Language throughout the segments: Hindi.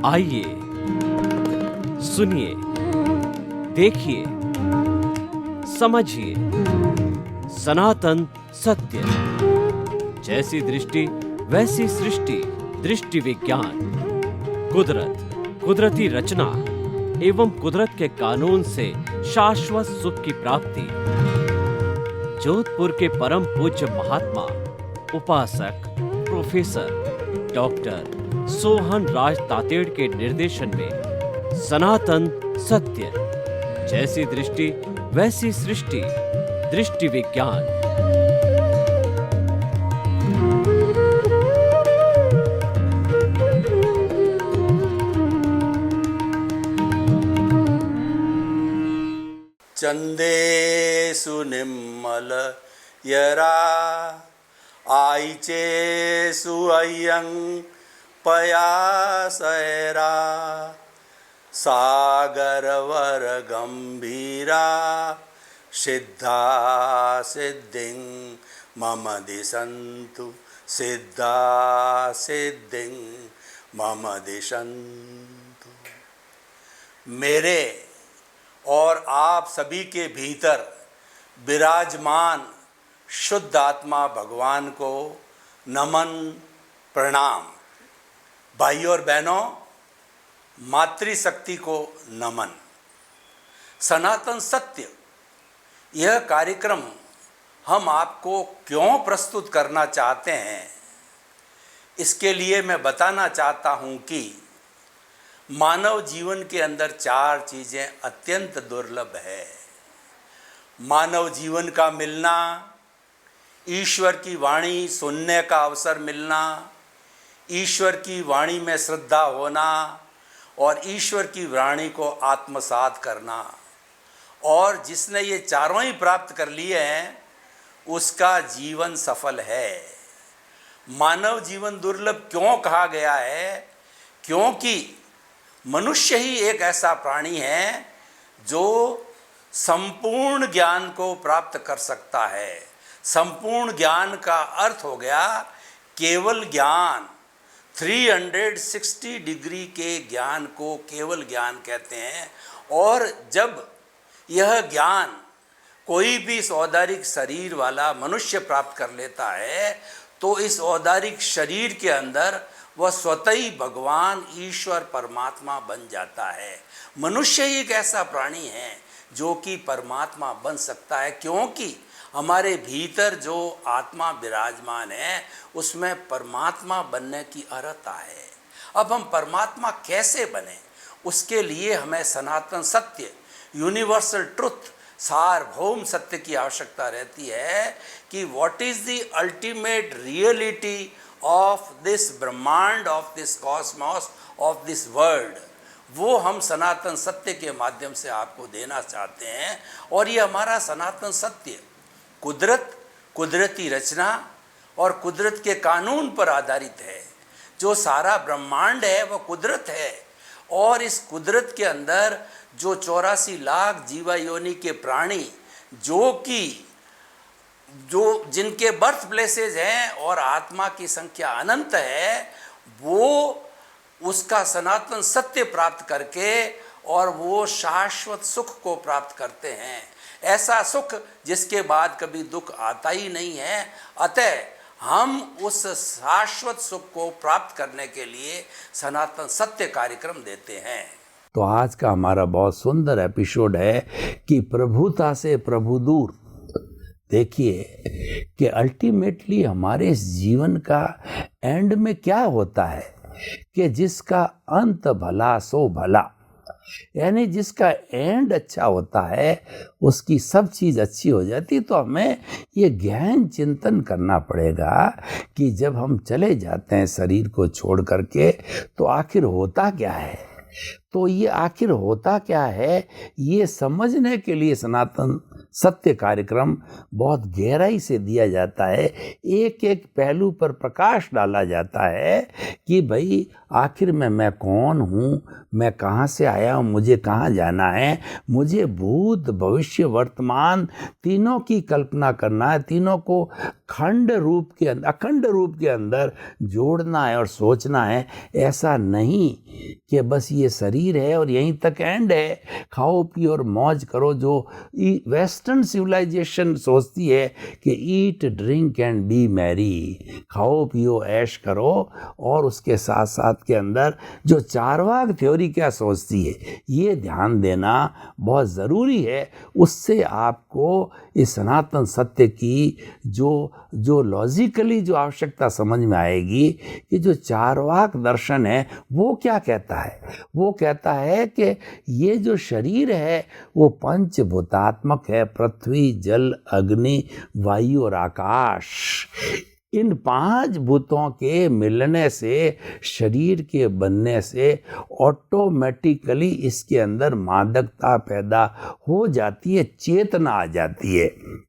आइए, सुनिए, देखिए, समझिए सनातन सत्य। जैसी दृष्टि वैसी सृष्टि, दृष्टि विज्ञान। कुदरत, कुदरती रचना एवं कुदरत के कानून से शाश्वत सुख की प्राप्ति। जोधपुर के परम पूज्य महात्मा उपासक प्रोफेसर डॉक्टर सोहन राज तातेड़ के निर्देशन में सनातन सत्य। जैसी दृष्टि वैसी सृष्टि, दृष्टि विज्ञान। चंदेषु निम्मल यरा आईचेषु अय्यं पयासैरा सागरवर गंभीरा सिद्धा सिद्धिं मम दिशन्तु सिद्धा सिद्धिं मम दिशन्तु। मेरे और आप सभी के भीतर विराजमान शुद्ध आत्मा भगवान को नमन प्रणाम। भाइयों और बहनों, मातृशक्ति को नमन। सनातन सत्य यह कार्यक्रम हम आपको क्यों प्रस्तुत करना चाहते हैं, इसके लिए मैं बताना चाहता हूं कि मानव जीवन के अंदर 4 चीज़ें अत्यंत दुर्लभ है। मानव जीवन का मिलना, ईश्वर की वाणी सुनने का अवसर मिलना, ईश्वर की वाणी में श्रद्धा होना और ईश्वर की वाणी को आत्मसात करना। और जिसने ये चारों ही प्राप्त कर लिए हैं उसका जीवन सफल है। मानव जीवन दुर्लभ क्यों कहा गया है? क्योंकि मनुष्य ही एक ऐसा प्राणी है जो संपूर्ण ज्ञान को प्राप्त कर सकता है। संपूर्ण ज्ञान का अर्थ हो गया केवल ज्ञान। 360 डिग्री के ज्ञान को केवल ज्ञान कहते हैं। और जब यह ज्ञान कोई भी इस औदारिक शरीर वाला मनुष्य प्राप्त कर लेता है तो इस औदारिक शरीर के अंदर वह स्वतः ही भगवान ईश्वर परमात्मा बन जाता है। मनुष्य ही एक ऐसा प्राणी है जो कि परमात्मा बन सकता है, क्योंकि हमारे भीतर जो आत्मा विराजमान है उसमें परमात्मा बनने की अर्हता है। अब हम परमात्मा कैसे बने, उसके लिए हमें सनातन सत्य, यूनिवर्सल ट्रुथ, सार्वभौम सत्य की आवश्यकता रहती है कि what is the ultimate reality of this ब्रह्मांड, of this cosmos, of this world. वो हम सनातन सत्य के माध्यम से आपको देना चाहते हैं। और ये हमारा सनातन सत्य कुदरत, कुदरती रचना और कुदरत के कानून पर आधारित है। जो सारा ब्रह्मांड है वह कुदरत है। और इस कुदरत के अंदर जो 84 लाख जीवा योनि के प्राणी जो जिनके बर्थ प्लेसेस हैं और आत्मा की संख्या अनंत है, वो उसका सनातन सत्य प्राप्त करके और वो शाश्वत सुख को प्राप्त करते हैं। ऐसा सुख जिसके बाद कभी दुख आता ही नहीं है। अतः हम उस शाश्वत सुख को प्राप्त करने के लिए सनातन सत्य कार्यक्रम देते हैं। तो आज का हमारा बहुत सुंदर एपिसोड है कि प्रभुता से प्रभु दूर। देखिए कि अल्टीमेटली हमारे इस जीवन का एंड में क्या होता है कि जिसका अंत भला सो भला, यानी जिसका एंड अच्छा होता है उसकी सब चीज़ अच्छी हो जाती। तो हमें ये गहन चिंतन करना पड़ेगा कि जब हम चले जाते हैं शरीर को छोड़ करके तो आखिर होता क्या है। तो ये आखिर होता क्या है, ये समझने के लिए सनातन सत्य कार्यक्रम बहुत गहराई से दिया जाता है। एक एक पहलू पर प्रकाश डाला जाता है कि भाई आखिर में मैं कौन हूँ, मैं कहाँ से आया हूँ, मुझे कहाँ जाना है, मुझे भूत भविष्य वर्तमान तीनों की कल्पना करना है, तीनों को अखंड रूप के अंदर जोड़ना है और सोचना है। ऐसा नहीं कि बस ये शरीर है और यहीं तक एंड है, खाओ पियो और मौज करो, जो वेस्टर्न सिविलाइजेशन सोचती है कि eat drink and B Mary, खाओ पियो ऐश करो। और उसके साथ साथ के अंदर जो चारवाक थ्योरी क्या सोचती है, ये ध्यान देना बहुत ज़रूरी है। उससे आपको इस सनातन सत्य की जो लॉजिकली जो आवश्यकता समझ में आएगी कि जो चारवाक दर्शन है वो क्या कहता है। वो कहता है कि ये जो शरीर है वो पंचभूतात्मक है, पृथ्वी जल अग्नि वायु और आकाश। इन 5 भूतों के मिलने से, शरीर के बनने से ऑटोमेटिकली इसके अंदर मादकता पैदा हो जाती है, चेतना आ जाती है।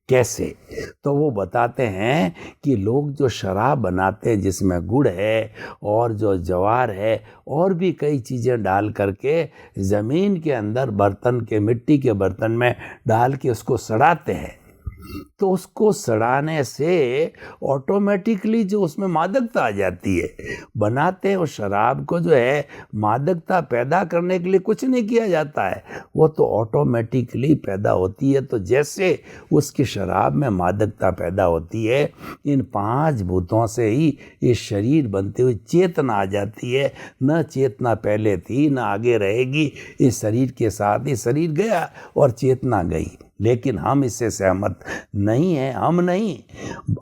कैसे? तो वो बताते हैं कि लोग जो शराब बनाते हैं जिसमें गुड़ है और जो जवार है और भी कई चीज़ें डाल करके ज़मीन के अंदर बर्तन के, मिट्टी के बर्तन में डाल के उसको सड़ाते हैं, तो उसको सड़ाने से ऑटोमेटिकली जो उसमें मादकता आ जाती है। बनाते हैं उस शराब को, जो है मादकता पैदा करने के लिए कुछ नहीं किया जाता है, वो तो ऑटोमेटिकली पैदा होती है। तो जैसे उसकी शराब में मादकता पैदा होती है, इन 5 भूतों से ही ये शरीर बनते हुए चेतना आ जाती है। न चेतना पहले थी न आगे रहेगी, इस शरीर के साथ ही शरीर गया और चेतना गई। लेकिन हम इससे सहमत नहीं हैं। हम नहीं,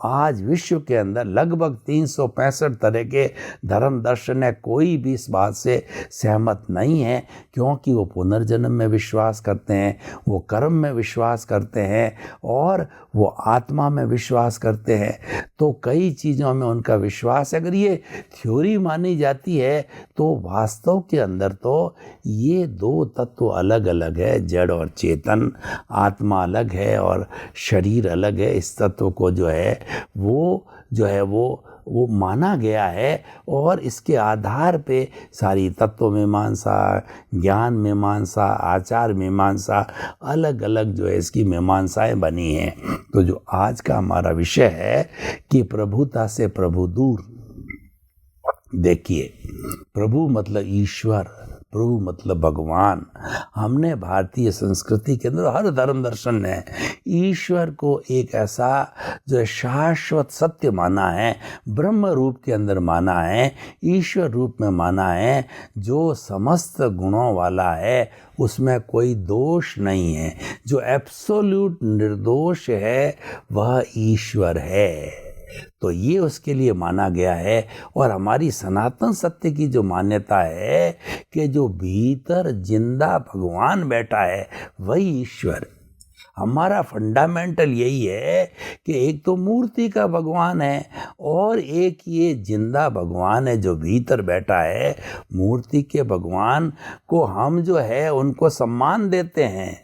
आज विश्व के अंदर लगभग 365 तरह के धर्म दर्शन है, कोई भी इस बात से सहमत नहीं है, क्योंकि वो पुनर्जन्म में विश्वास करते हैं, वो कर्म में विश्वास करते हैं और वो आत्मा में विश्वास करते हैं। तो कई चीज़ों में उनका विश्वास है। अगर ये थ्योरी मानी जाती है तो वास्तव के अंदर तो ये 2 तत्व अलग अलग है, जड़ और चेतन। आत्मा अलग है और शरीर अलग है। इस तत्व को जो है वो माना गया है और इसके आधार पे सारी तत्व मीमांसा, ज्ञान मीमांसा, आचार मीमांसा, अलग अलग जो है इसकी मीमांसाएं बनी हैं। तो जो आज का हमारा विषय है कि प्रभुता से प्रभु दूर। देखिए, प्रभु मतलब ईश्वर, प्रभु मतलब भगवान। हमने भारतीय संस्कृति के अंदर, हर धर्म दर्शन ने ईश्वर को एक ऐसा जो है शाश्वत सत्य माना है, ब्रह्म रूप के अंदर माना है, ईश्वर रूप में माना है, जो समस्त गुणों वाला है, उसमें कोई दोष नहीं है। जो एब्सोल्यूट निर्दोष है वह ईश्वर है। तो ये उसके लिए माना गया है। और हमारी सनातन सत्य की जो मान्यता है कि जो भीतर जिंदा भगवान बैठा है वही ईश्वर। हमारा फंडामेंटल यही है कि एक तो मूर्ति का भगवान है और एक ये जिंदा भगवान है जो भीतर बैठा है। मूर्ति के भगवान को हम जो है उनको सम्मान देते हैं।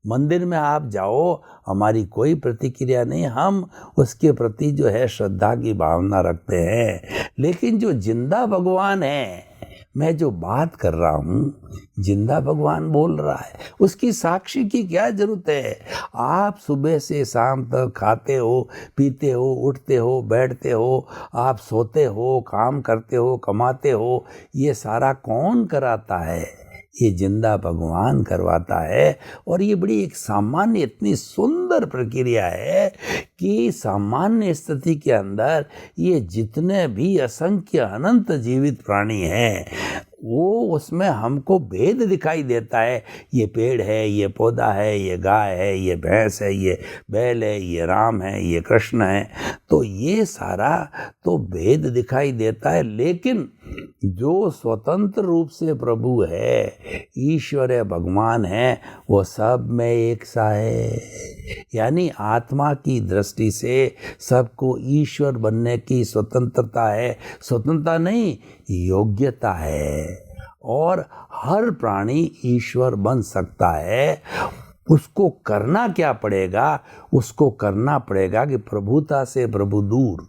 मंदिर में आप जाओ, हमारी कोई प्रतिक्रिया नहीं, हम उसके प्रति जो है श्रद्धा की भावना रखते हैं। लेकिन जो जिंदा भगवान है, मैं जो बात कर रहा हूँ, जिंदा भगवान बोल रहा है, उसकी साक्षी की क्या जरूरत है। आप सुबह से शाम तक खाते हो, पीते हो, उठते हो, बैठते हो, आप सोते हो, काम करते हो, कमाते हो, ये सारा कौन कराता है? ये जिंदा भगवान करवाता है। और ये बड़ी एक सामान्य, इतनी सुंदर प्रक्रिया है कि सामान्य स्थिति के अंदर ये जितने भी असंख्य अनंत जीवित प्राणी हैं, वो उसमें हमको भेद दिखाई देता है। ये पेड़ है, ये पौधा है, ये गाय है, ये भैंस है, ये बैल है, ये राम है, ये कृष्ण है। तो ये सारा तो भेद दिखाई देता है। लेकिन जो स्वतंत्र रूप से प्रभु है, ईश्वर है, भगवान है, वो सब में एक सा है। यानी आत्मा की दृष्टि से सबको ईश्वर बनने की स्वतंत्रता है। स्वतंत्रता नहीं, योग्यता है। और हर प्राणी ईश्वर बन सकता है। उसको करना क्या पड़ेगा? उसको करना पड़ेगा कि प्रभुता से प्रभु दूर,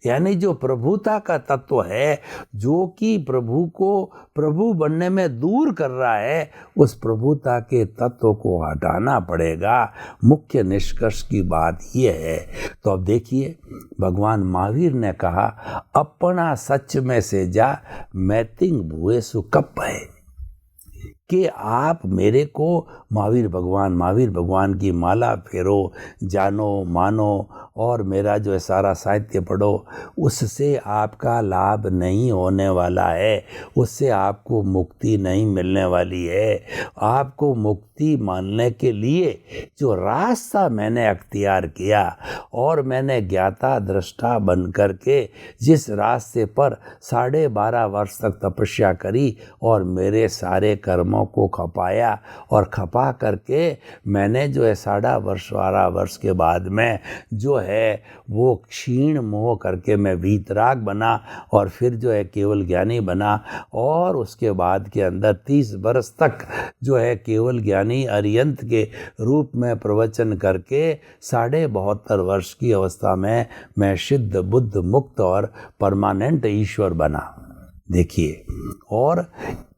यानी जो प्रभुता का तत्व है, जो कि प्रभु को प्रभु बनने में दूर कर रहा है, उस प्रभुता के तत्व को हटाना पड़ेगा। मुख्य निष्कर्ष की बात यह है। तो अब देखिए, भगवान महावीर ने कहा, अपना सच में से जा मैतिंग भुए सुकप है, कि आप मेरे को महावीर भगवान की माला फेरो, जानो मानो और मेरा जो है सारा साहित्य पढ़ो, उससे आपका लाभ नहीं होने वाला है, उससे आपको मुक्ति नहीं मिलने वाली है। आपको मुक्ति मानने के लिए जो रास्ता मैंने अख्तियार किया और मैंने ज्ञाता दृष्टा बन कर के जिस रास्ते पर 12.5 वर्ष तक तपस्या करी और मेरे सारे कर्मों को खपाया, और खपा करके मैंने जो है 12.5 वर्ष के बाद में जो है वो क्षीण मोह करके मैं वीतराग बना, और फिर जो है केवल ज्ञानी बना, और उसके बाद के अंदर 30 वर्ष तक जो है केवल ज्ञानी अरियंत के रूप में प्रवचन करके 72.5 वर्ष की अवस्था में मैं सिद्ध बुद्ध मुक्त और परमानेंट ईश्वर बना। देखिए, और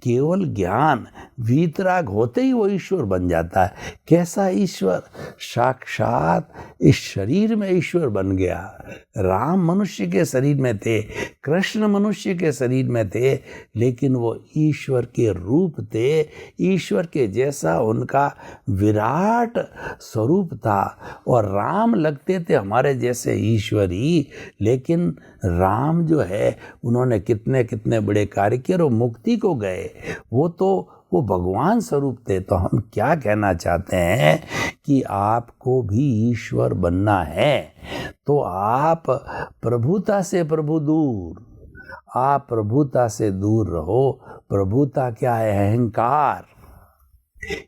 केवल ज्ञान वीतराग होते ही वो ईश्वर बन जाता है। कैसा ईश्वर? साक्षात इस शरीर में ईश्वर बन गया। राम मनुष्य के शरीर में थे, कृष्ण मनुष्य के शरीर में थे, लेकिन वो ईश्वर के रूप थे। ईश्वर के जैसा उनका विराट स्वरूप था, और राम लगते थे हमारे जैसे ईश्वर ही। लेकिन राम जो है, उन्होंने कितने कितने बड़े कार्य किए और मुक्ति को गए। वो भगवान स्वरूप थे। तो हम क्या कहना चाहते हैं कि आपको भी ईश्वर बनना है, तो आप प्रभुता से प्रभु दूर, आप प्रभुता से दूर रहो। प्रभुता क्या है? अहंकार।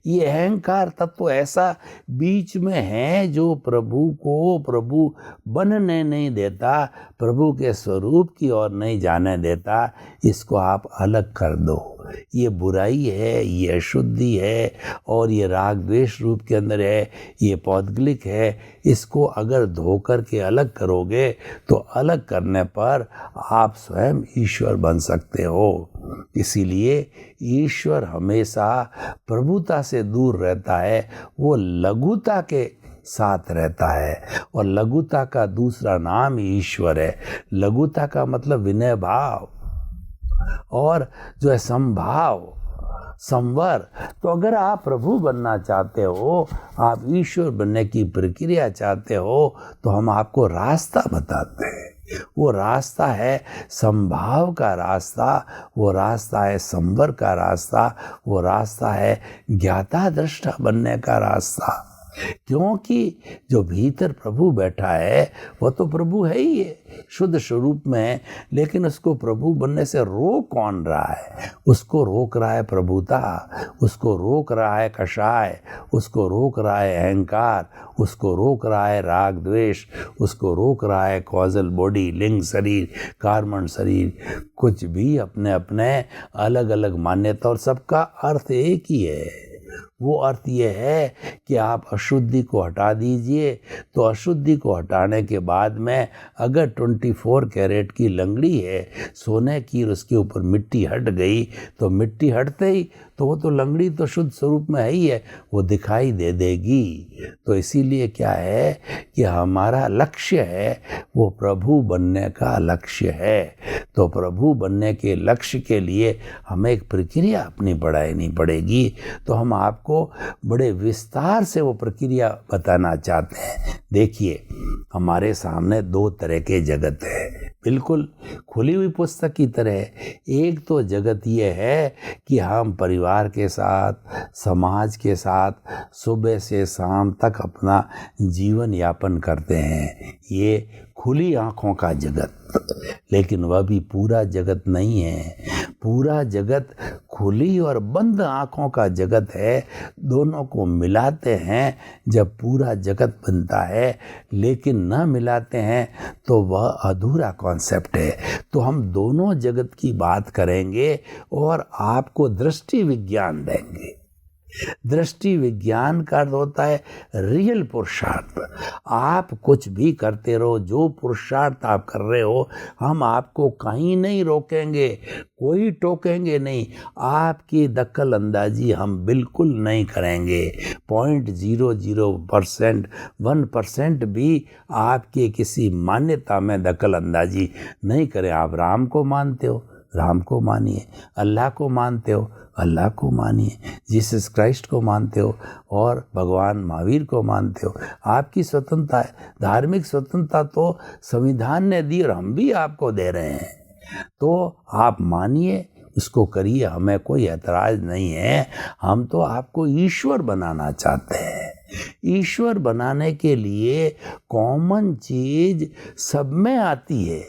ये अहंकार तत्व ऐसा बीच में है जो प्रभु को प्रभु बनने नहीं देता, प्रभु के स्वरूप की ओर नहीं जाने देता। इसको आप अलग कर दो। ये बुराई है, ये अशुद्धि है, और ये राग द्वेष रूप के अंदर है, ये पौद्गलिक है। इसको अगर धो कर के अलग करोगे तो अलग करने पर आप स्वयं ईश्वर बन सकते हो। इसीलिए ईश्वर हमेशा प्रभुता से दूर रहता है, वो लघुता के साथ रहता है, और लघुता का दूसरा नाम ईश्वर है। लघुता का मतलब विनय भाव, और जो है संभाव, संवर। तो अगर आप प्रभु बनना चाहते हो, आप ईश्वर बनने की प्रक्रिया चाहते हो, तो हम आपको रास्ता बताते हैं। वो रास्ता है संभाव का रास्ता, वो रास्ता है संवर का रास्ता, वो रास्ता है ज्ञाता दृष्टा बनने का रास्ता। क्योंकि जो भीतर प्रभु बैठा है वो तो प्रभु है ही है, शुद्ध स्वरूप में, लेकिन उसको प्रभु बनने से रोक कौन रहा है? उसको रोक रहा है प्रभुता, उसको रोक रहा है कषाय, उसको रोक रहा है अहंकार, उसको रोक रहा है राग द्वेष, उसको रोक रहा है कॉजल बॉडी, लिंग शरीर, कार्मण शरीर, कुछ भी अपने अपने अलग अलग मान्यता, और सबका अर्थ एक ही है। वो अर्थ ये है कि आप अशुद्धि को हटा दीजिए। तो अशुद्धि को हटाने के बाद में अगर 24 कैरेट की लंगड़ी है सोने की, उसके ऊपर मिट्टी हट गई, तो मिट्टी हटते ही तो वो तो लंगड़ी तो शुद्ध स्वरूप में है ही है, वो दिखाई दे देगी। तो इसीलिए क्या है कि हमारा लक्ष्य है वो प्रभु बनने का लक्ष्य है। तो प्रभु बनने के लक्ष्य के लिए हमें एक प्रक्रिया अपनी बढ़ानी पड़ेगी। तो हम आपको बड़े विस्तार से वो प्रक्रिया बताना चाहते हैं। देखिए, हमारे सामने 2 तरह के जगत है, बिल्कुल खुली हुई पुस्तक की तरह। एक तो जगत ये है कि हम परिवार के साथ, समाज के साथ सुबह से शाम तक अपना जीवन यापन करते हैं, ये खुली आँखों का जगत। लेकिन वह भी पूरा जगत नहीं है। पूरा जगत खुली और बंद आँखों का जगत है, दोनों को मिलाते हैं जब पूरा जगत बनता है, लेकिन न मिलाते हैं तो वह अधूरा कॉन्सेप्ट है। तो हम दोनों जगत की बात करेंगे और आपको दृष्टि विज्ञान देंगे। दृष्टि विज्ञान का अर्थ होता है रियल पुरुषार्थ। आप कुछ भी करते रहो, जो पुरुषार्थ आप कर रहे हो, हम आपको कहीं नहीं रोकेंगे, कोई टोकेंगे नहीं, आपकी दखल अंदाजी हम बिल्कुल नहीं करेंगे। 0.00% 1% भी आपके किसी मान्यता में दखल अंदाजी नहीं करें। आप राम को मानते हो, राम को मानिए, अल्लाह को मानते हो, अल्लाह को मानिए, जीसस क्राइस्ट को मानते हो और भगवान महावीर को मानते हो। आपकी स्वतंत्रता है, धार्मिक स्वतंत्रता तो संविधान ने दी और हम भी आपको दे रहे हैं। तो आप मानिए, उसको करिए, हमें कोई ऐतराज़ नहीं है। हम तो आपको ईश्वर बनाना चाहते हैं। ईश्वर बनाने के लिए कॉमन चीज़ सब में आती है,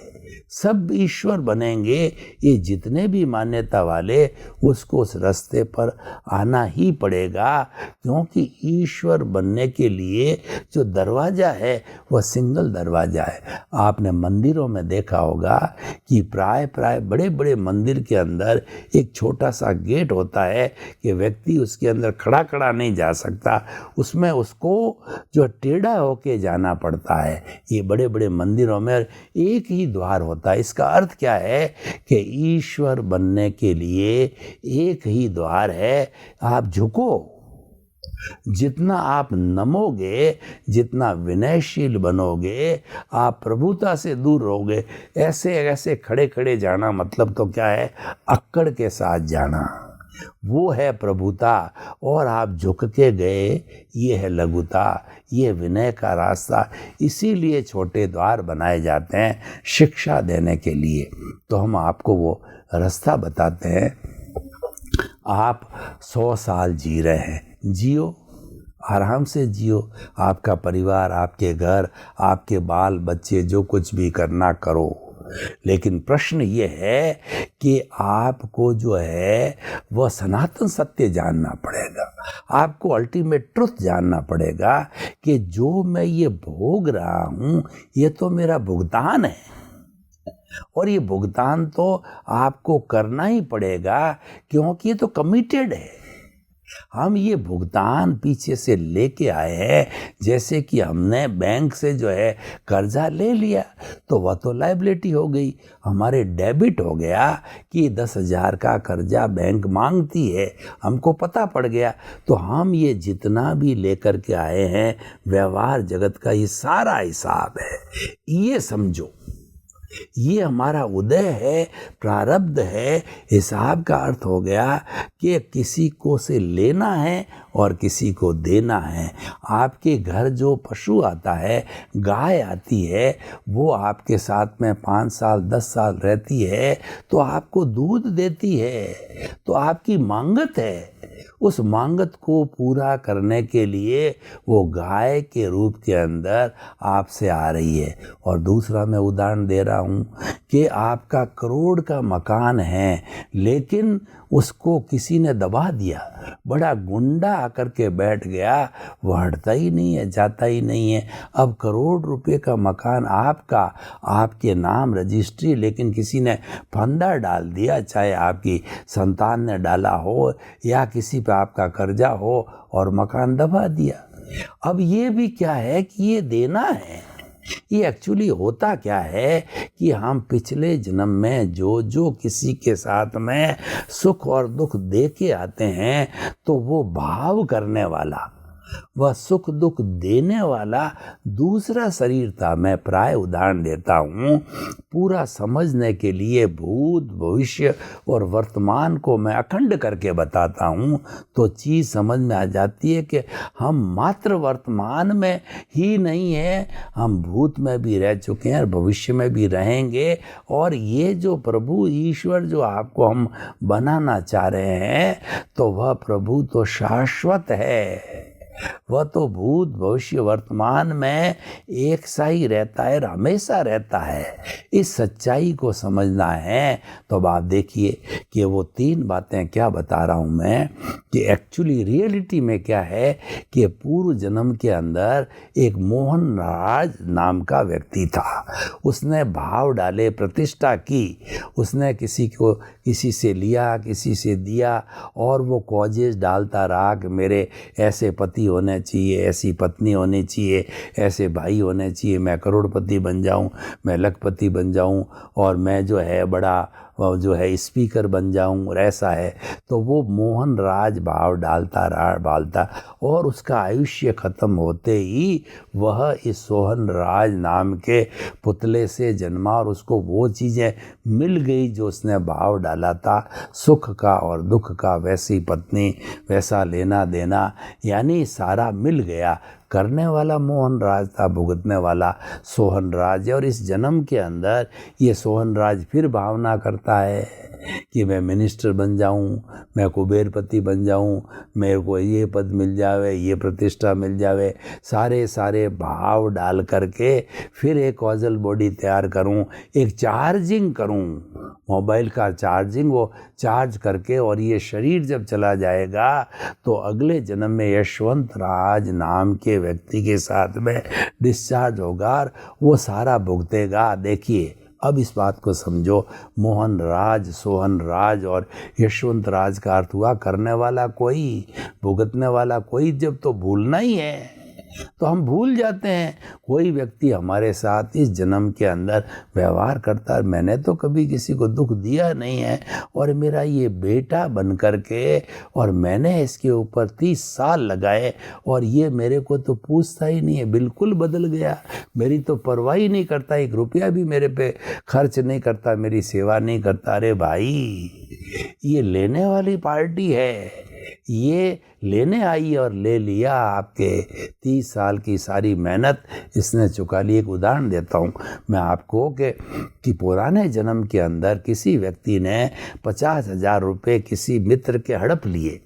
सब ईश्वर बनेंगे। ये जितने भी मान्यता वाले, उसको उस रास्ते पर आना ही पड़ेगा, क्योंकि ईश्वर बनने के लिए जो दरवाज़ा है वह सिंगल दरवाज़ा है। आपने मंदिरों में देखा होगा कि प्राय बड़े बड़े मंदिर के अंदर एक छोटा सा गेट होता है कि व्यक्ति उसके अंदर खड़ा नहीं जा सकता, उसमें उसको जो टेढ़ा होके जाना पड़ता है। ये बड़े बड़े मंदिरों में एक ही द्वार होता है। इसका अर्थ क्या है कि ईश्वर बनने के लिए एक ही द्वार है। आप झुको, जितना आप नमोगे, जितना विनयशील बनोगे, आप प्रभुता से दूर रहोगे। ऐसे खड़े जाना मतलब तो क्या है? अक्कड़ के साथ जाना, वो है प्रभुता। और आप झुक के गए, ये है लघुता, ये विनय का रास्ता। इसीलिए छोटे द्वार बनाए जाते हैं शिक्षा देने के लिए। तो हम आपको वो रास्ता बताते हैं। आप 100 साल जी रहे हैं, जियो, आराम से जियो। आपका परिवार, आपके घर, आपके बाल बच्चे, जो कुछ भी करना करो। लेकिन प्रश्न ये है कि आपको जो है वह सनातन सत्य जानना पड़ेगा। आपको अल्टीमेट ट्रुथ जानना पड़ेगा कि जो मैं ये भोग रहा हूँ, ये तो मेरा भुगतान है, और ये भुगतान तो आपको करना ही पड़ेगा, क्योंकि ये तो कमिटेड है। हम ये भुगतान पीछे से लेके आए हैं। जैसे कि हमने बैंक से जो है कर्जा ले लिया, तो वह तो लायबिलिटी हो गई, हमारे डेबिट हो गया कि 10,000 का कर्जा बैंक मांगती है, हमको पता पड़ गया। तो हम ये जितना भी लेकर के आए हैं, व्यवहार जगत का ये सारा हिसाब है। ये समझो, ये हमारा उदय है, प्रारब्ध है। हिसाब का अर्थ हो गया कि किसी को से लेना है और किसी को देना है। आपके घर जो पशु आता है, गाय आती है, वो आपके साथ में 5 साल 10 साल रहती है, तो आपको दूध देती है, तो आपकी मांगत है। उस मांगत को पूरा करने के लिए वो गाय के रूप के अंदर आपसे आ रही है। और दूसरा मैं उदाहरण दे रहा हूँ कि आपका करोड़ का मकान है, लेकिन उसको किसी ने दबा दिया, बड़ा गुंडा आकर के बैठ गया, वो हटता ही नहीं है, जाता ही नहीं है। अब करोड़ रुपए का मकान आपका, आपके नाम रजिस्ट्री, लेकिन किसी ने फंदा डाल दिया, चाहे आपकी संतान ने डाला हो या किसी पे आपका कर्जा हो, और मकान दबा दिया। अब ये भी क्या है कि ये देना है। ये एक्चुअली होता क्या है कि हम पिछले जन्म में जो किसी के साथ में सुख और दुख दे के आते हैं, तो वो भाव करने वाला, वह सुख दुख देने वाला दूसरा शरीर था। मैं प्राय उदाहरण देता हूँ, पूरा समझने के लिए भूत भविष्य और वर्तमान को मैं अखंड करके बताता हूँ, तो चीज़ समझ में आ जाती है कि हम मात्र वर्तमान में ही नहीं है, हम भूत में भी रह चुके हैं और भविष्य में भी रहेंगे। और ये जो प्रभु ईश्वर जो आपको हम बनाना चाह रहे हैं, तो वह प्रभु तो शाश्वत है। वह तो भूत भविष्य वर्तमान में एक सा ही रहता है, हमेशा रहता है। इस सच्चाई को समझना है तो अब आप देखिए कि वो 3 बातें क्या बता रहा हूँ मैं, कि एक्चुअली रियलिटी में क्या है कि पूर्व जन्म के अंदर एक मोहन राज नाम का व्यक्ति था। उसने भाव डाले, प्रतिष्ठा की, उसने किसी से लिया, किसी से दिया, और वो कॉजेज डालता रहा कि मेरे ऐसे पति होने चाहिए, ऐसी पत्नी होनी चाहिए, ऐसे भाई होने चाहिए, मैं करोड़पति बन जाऊं, मैं लखपति बन जाऊं, और मैं जो है बड़ा जो है स्पीकर बन जाऊं, और ऐसा है। तो वो मोहन राज भाव डालता और उसका आयुष्य खत्म होते ही वह इस सोहन राज नाम के पुतले से जन्मा, और उसको वो चीज़ें मिल गई जो उसने भाव डाला था, सुख का और दुख का, वैसी पत्नी, वैसा लेना देना, यानी सारा मिल गया। करने वाला मोहन राज था, भुगतने वाला सोहन राज है। और इस जन्म के अंदर ये सोहन राज फिर भावना करता है कि मैं मिनिस्टर बन जाऊं, मैं कुबेरपति बन जाऊं, मेरे को ये पद मिल जावे, ये प्रतिष्ठा मिल जावे, सारे भाव डाल करके फिर एक कॉजल बॉडी तैयार करूं, एक चार्जिंग करूं, मोबाइल का चार्जिंग, वो चार्ज करके, और ये शरीर जब चला जाएगा तो अगले जन्म में यशवंत राज नाम के व्यक्ति के साथ में डिस्चार्ज होगा, और वो सारा भुगतेगा। देखिए अब इस बात को समझो, मोहन राज, सोहन राज और यशवंत राज का अर्थ हुआ करने वाला कोई, भुगतने वाला कोई। जब तो भूलना ही है तो हम भूल जाते हैं। कोई व्यक्ति हमारे साथ इस जन्म के अंदर व्यवहार करता है, मैंने तो कभी किसी को दुख दिया नहीं है, और मेरा ये बेटा बन करके, और मैंने इसके ऊपर 30 साल लगाए, और ये मेरे को तो पूछता ही नहीं है, बिल्कुल बदल गया, मेरी तो परवाह ही नहीं करता, 1 रुपया भी मेरे पे खर्च नहीं करता, मेरी सेवा नहीं करता। अरे भाई, ये लेने वाली पार्टी है, ये लेने आई और ले लिया। आपके 30 साल की सारी मेहनत इसने चुका ली। एक उदाहरण देता हूँ मैं आपको कि पुराने जन्म के अंदर किसी व्यक्ति ने 50,000 रुपये किसी मित्र के हड़प लिए।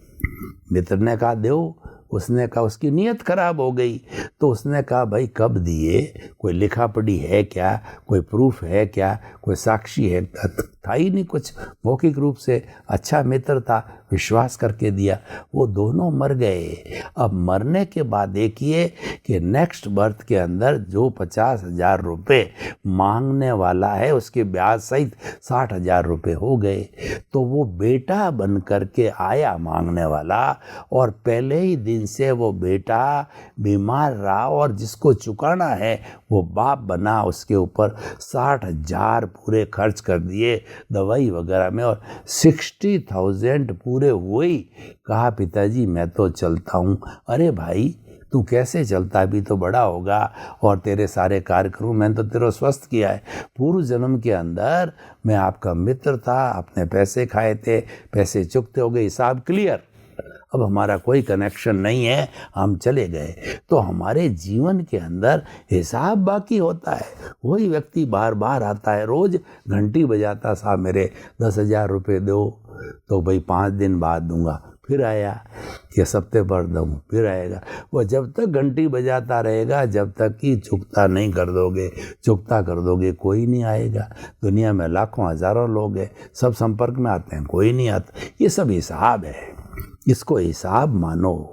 मित्र ने कहा दो, उसने कहा, उसकी नीयत खराब हो गई, तो उसने कहा भाई कब दिए, कोई लिखा पढ़ी है क्या, कोई प्रूफ है क्या, कोई साक्षी है? था ही नहीं कुछ, मौखिक रूप से अच्छा मित्र था, विश्वास करके दिया। वो दोनों मर गए। अब मरने के बाद देखिए कि नेक्स्ट बर्थ के अंदर जो 50,000 रुपये मांगने वाला है, उसके ब्याज सहित 60,000 रुपये हो गए। तो वो बेटा बन करके आया मांगने वाला, और पहले ही दिन से वो बेटा बीमार रहा, और जिसको चुकाना है वो बाप बना, उसके ऊपर 60,000 पूरे खर्च कर दिए दवाई वगैरह में, और 60,000 पूरे हुए। कहा पिताजी मैं तो चलता हूँ। अरे भाई तू कैसे चलता, अभी तो बड़ा होगा, और तेरे सारे कार्यक्रम मैंने तो तेरा स्वस्थ किया है। पूर्व जन्म के अंदर मैं आपका मित्र था, आपने पैसे खाए थे, पैसे चुकते हो गए, हिसाब क्लियर, अब हमारा कोई कनेक्शन नहीं है, हम चले गए। तो हमारे जीवन के अंदर हिसाब बाकी होता है। वही व्यक्ति बार बार आता है, रोज घंटी बजाता, साहब मेरे 10,000 रुपये दो, तो भाई 5 दिन बाद दूंगा, फिर आया कि हफ्ते भर दूँ, फिर आएगा। वो जब तक घंटी बजाता रहेगा, जब तक कि चुकता नहीं कर दोगे, चुकता कर दोगे कोई नहीं आएगा। दुनिया में लाखों हजारों लोग हैं, सब संपर्क में आते हैं, कोई नहीं आता। ये सब हिसाब है, इसको हिसाब मानो।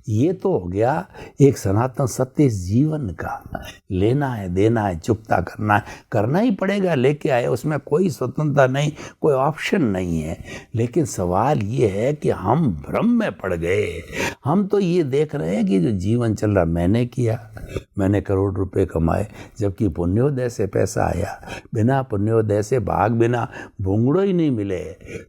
ये तो हो गया एक सनातन सत्य इस जीवन का। लेना है, देना है, चुकता करना है, करना ही पड़ेगा, लेके आए, उसमें कोई स्वतंत्रता नहीं, कोई ऑप्शन नहीं है। लेकिन सवाल ये है कि हम भ्रम में पड़ गए। हम तो ये देख रहे हैं कि जो जीवन चल रहा, मैंने किया, मैंने करोड़ रुपए कमाए, जबकि पुण्योदय से पैसा आया। बिना पुण्योदय से भाग बिना भूंगड़ो ही नहीं मिले।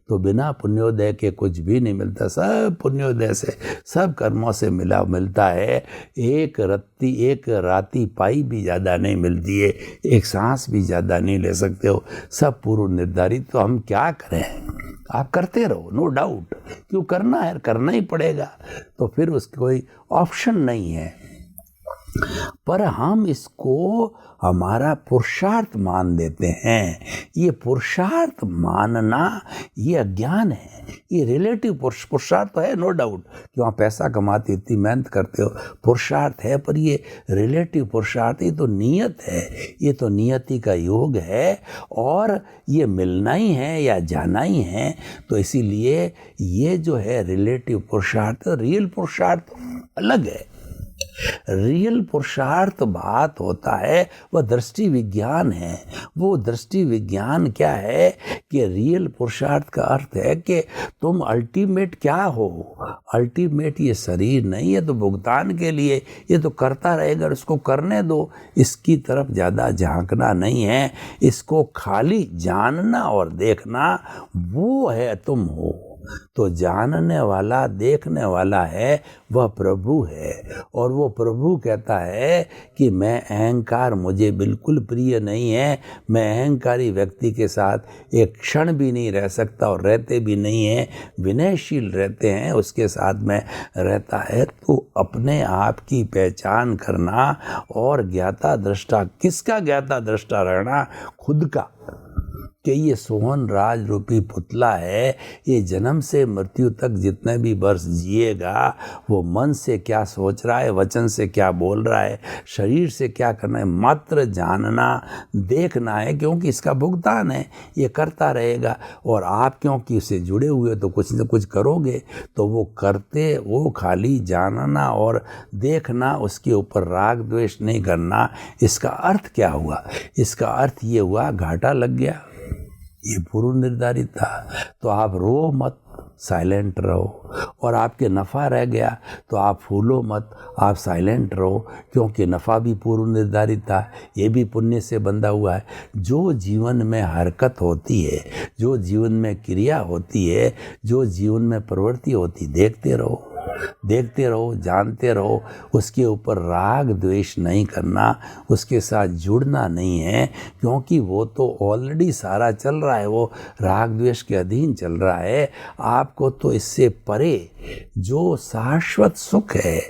तो बिना पुण्योदय के कुछ भी नहीं मिलता, सब पुण्योदय से, सब कर्मों से मिलता है। एक राती पाई भी ज़्यादा नहीं मिलती है, एक सांस भी ज़्यादा नहीं ले सकते हो, सब पूर्व निर्धारित। तो हम क्या करें? आप करते रहो, नो डाउट, क्यों करना है, करना ही पड़ेगा। तो फिर उसका कोई ऑप्शन नहीं है। पर हम इसको हमारा पुरुषार्थ मान देते हैं। ये पुरुषार्थ मानना ये अज्ञान है। ये रिलेटिव पुरुषार्थ तो है, नो डाउट, कि वहाँ पैसा कमाते इतनी मेहनत करते हो, पुरुषार्थ है, पर ये रिलेटिव पुरुषार्थ, ये तो नियत है, ये तो नियति का योग है और ये मिलना ही है या जाना ही है। तो इसीलिए ये जो है रिलेटिव पुरुषार्थ, रियल पुरुषार्थ अलग है। रियल पुरुषार्थ बात होता है वह दृष्टि विज्ञान है। वो दृष्टि विज्ञान क्या है कि रियल पुरुषार्थ का अर्थ है कि तुम अल्टीमेट क्या हो। अल्टीमेट ये शरीर नहीं है तो भुगतान के लिए ये तो करता रहेगा, इसको करने दो, इसकी तरफ ज़्यादा झांकना नहीं है। इसको खाली जानना और देखना, वो है तुम हो। तो जानने वाला देखने वाला है वह प्रभु है। और वो प्रभु कहता है कि मैं अहंकार मुझे बिल्कुल प्रिय नहीं है, मैं अहंकारी व्यक्ति के साथ एक क्षण भी नहीं रह सकता और रहते भी नहीं हैं, विनयशील रहते हैं उसके साथ में रहता है। तो अपने आप की पहचान करना और ज्ञाता दृष्टा, किसका ज्ञाता दृष्टा रहना? खुद का, कि ये सोहन राज रूपी पुतला है, ये जन्म से मृत्यु तक जितने भी वर्ष जिएगा वो मन से क्या सोच रहा है, वचन से क्या बोल रहा है, शरीर से क्या करना है, मात्र जानना देखना है, क्योंकि इसका भुगतान है, ये करता रहेगा। और आप क्योंकि उससे जुड़े हुए तो कुछ न कुछ करोगे, तो वो करते, वो खाली जानना और देखना, उसके ऊपर राग द्वेष नहीं करना। इसका अर्थ क्या हुआ? इसका अर्थ ये हुआ घाटा लग गया, ये पूर्व निर्धारित था, तो आप रो मत, साइलेंट रहो। और आपके नफ़ा रह गया तो आप फूलो मत, आप साइलेंट रहो, क्योंकि नफ़ा भी पूर्व निर्धारित था, ये भी पुण्य से बंधा हुआ है। जो जीवन में हरकत होती है, जो जीवन में क्रिया होती है, जो जीवन में प्रवृत्ति होती, देखते रहो, देखते रहो, जानते रहो। उसके ऊपर राग द्वेष नहीं करना, उसके साथ जुड़ना नहीं है, क्योंकि वो तो ऑलरेडी सारा चल रहा है, वो राग द्वेष के अधीन चल रहा है। आपको तो इससे परे जो शाश्वत सुख है,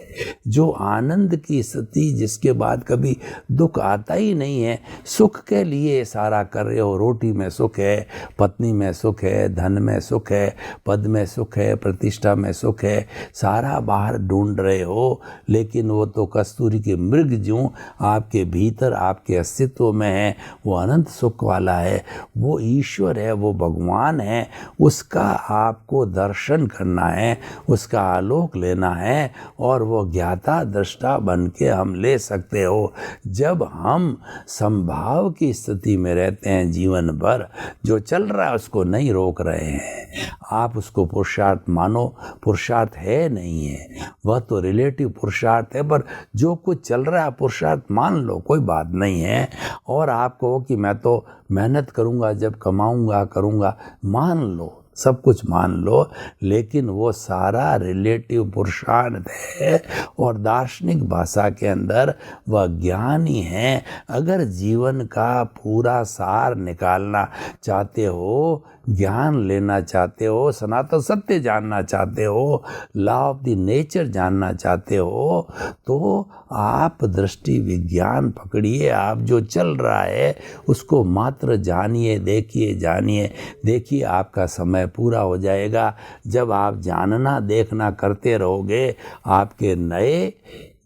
जो आनंद की स्थिति, जिसके बाद कभी दुख आता ही नहीं है, सुख के लिए सारा कर रहे हो। रोटी में सुख है, पत्नी में सुख है, धन में सुख है, पद में सुख है, प्रतिष्ठा में सुख है, सारा बाहर ढूंढ रहे हो, लेकिन वो तो कस्तूरी के मृग जो आपके भीतर, आपके अस्तित्व में है, वो अनंत सुख वाला है, वो ईश्वर है, वो भगवान है। उसका आपको दर्शन करना है, उसका आलोक लेना है, और वो ज्ञाता दृष्टा बन के हम ले सकते हो जब हम संभाव की स्थिति में रहते हैं। जीवन भर जो चल रहा है उसको नहीं रोक रहे हैं, आप उसको पुरुषार्थ मानो, पुरुषार्थ है नहीं है, वह तो रिलेटिव पुरुषार्थ है, पर जो कुछ चल रहा है पुरुषार्थ मान लो, कोई बात नहीं है। और आप कहो कि मैं तो मेहनत करूँगा, जब कमाऊँगा करूँगा, मान लो, सब कुछ मान लो, लेकिन वो सारा रिलेटिव पुरुषार्थ है। और दार्शनिक भाषा के अंदर वह ज्ञान ही है। अगर जीवन का पूरा सार निकालना चाहते हो, ज्ञान लेना चाहते हो, सनातन सत्य जानना चाहते हो, लॉ ऑफ द नेचर जानना चाहते हो, तो आप दृष्टि विज्ञान पकड़िए। आप जो चल रहा है उसको मात्र जानिए, देखिए, जानिए, देखिए, आपका समय पूरा हो जाएगा। जब आप जानना देखना करते रहोगे, आपके नए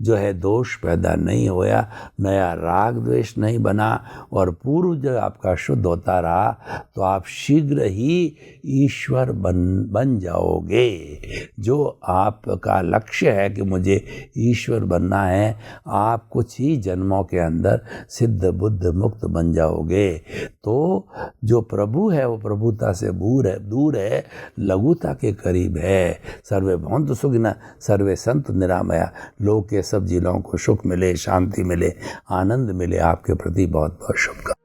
जो है दोष पैदा नहीं होया, नया राग द्वेष नहीं बना, और पूर्व जो आपका शुद्ध होता रहा, तो आप शीघ्र ही ईश्वर बन जाओगे। जो आपका लक्ष्य है कि मुझे ईश्वर बनना है, आप कुछ ही जन्मों के अंदर सिद्ध बुद्ध मुक्त बन जाओगे। तो जो प्रभु है वो प्रभुता से दूर है, लघुता के करीब है। सर्वे भवन्तु सुखिनः, सर्वे सन्तु निरामया। लोक के सब जिलों को सुख मिले, शांति मिले, आनंद मिले। आपके प्रति बहुत बहुत शुभकामनाएं।